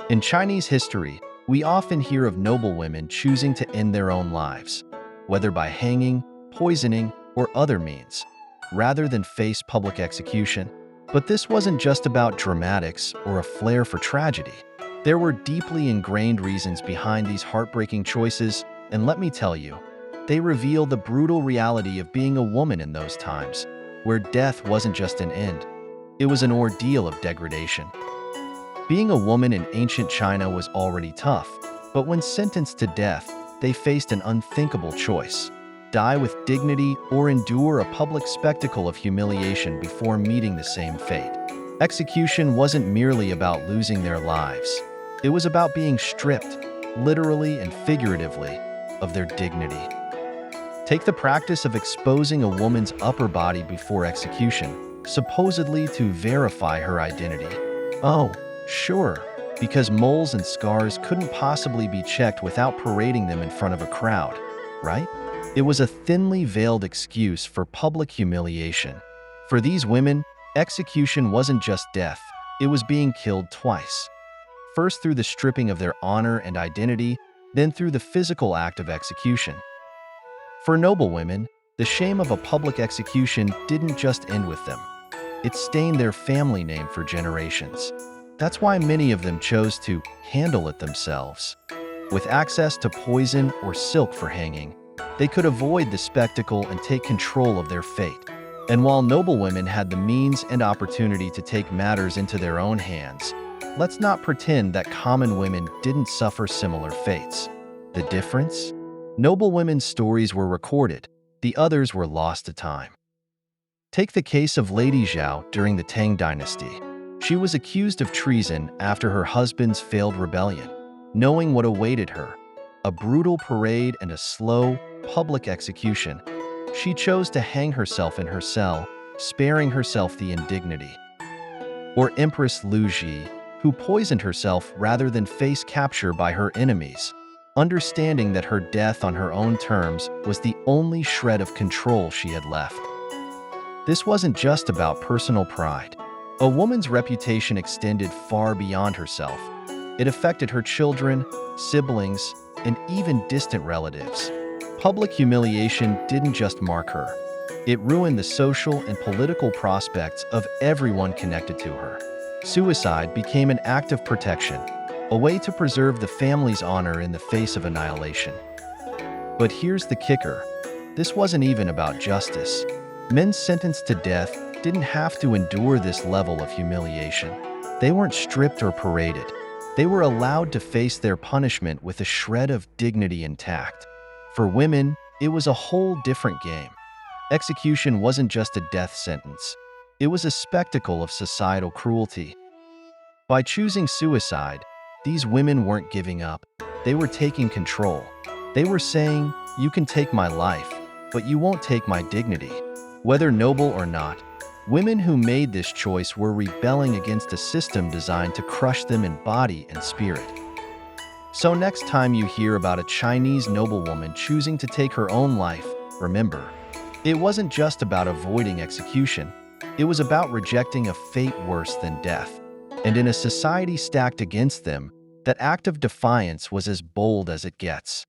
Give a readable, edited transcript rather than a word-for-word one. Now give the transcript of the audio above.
In Chinese history, we often hear of noble women choosing to end their own lives, whether by hanging, poisoning, or other means, rather than face public execution. But this wasn't just about dramatics or a flair for tragedy. There were deeply ingrained reasons behind these heartbreaking choices, and let me tell you, they reveal the brutal reality of being a woman in those times, where death wasn't just an end, it was an ordeal of degradation. Being a woman in ancient China was already tough, but when sentenced to death, they faced an unthinkable choice: die with dignity or endure a public spectacle of humiliation before meeting the same fate. Execution wasn't merely about losing their lives. It was about being stripped, literally and figuratively, of their dignity. Take the practice of exposing a woman's upper body before execution, supposedly to verify her identity. Oh, sure, because moles and scars couldn't possibly be checked without parading them in front of a crowd, right? It was a thinly veiled excuse for public humiliation. For these women, execution wasn't just death, it was being killed twice. First through the stripping of their honor and identity, then through the physical act of execution. For noble women, the shame of a public execution didn't just end with them. It stained their family name for generations. That's why many of them chose to handle it themselves. With access to poison or silk for hanging, they could avoid the spectacle and take control of their fate. And while noble women had the means and opportunity to take matters into their own hands, let's not pretend that common women didn't suffer similar fates. The difference? Noble women's stories were recorded, the others were lost to time. Take the case of Lady Xiao during the Tang Dynasty. She was accused of treason after her husband's failed rebellion. Knowing what awaited her, a brutal parade and a slow, public execution, she chose to hang herself in her cell, sparing herself the indignity. Or Empress Liu, who poisoned herself rather than face capture by her enemies, understanding that her death on her own terms was the only shred of control she had left. This wasn't just about personal pride. A woman's reputation extended far beyond herself. It affected her children, siblings, and even distant relatives. Public humiliation didn't just mark her. It ruined the social and political prospects of everyone connected to her. Suicide became an act of protection, a way to preserve the family's honor in the face of annihilation. But here's the kicker. This wasn't even about justice. Men sentenced to death didn't have to endure this level of humiliation. They weren't stripped or paraded. They were allowed to face their punishment with a shred of dignity intact. For women, it was a whole different game. Execution wasn't just a death sentence. It was a spectacle of societal cruelty. By choosing suicide, these women weren't giving up. They were taking control. They were saying, "You can take my life, but you won't take my dignity." Whether noble or not, women who made this choice were rebelling against a system designed to crush them in body and spirit. So next time you hear about a Chinese noblewoman choosing to take her own life, remember, it wasn't just about avoiding execution. It was about rejecting a fate worse than death. And in a society stacked against them, that act of defiance was as bold as it gets.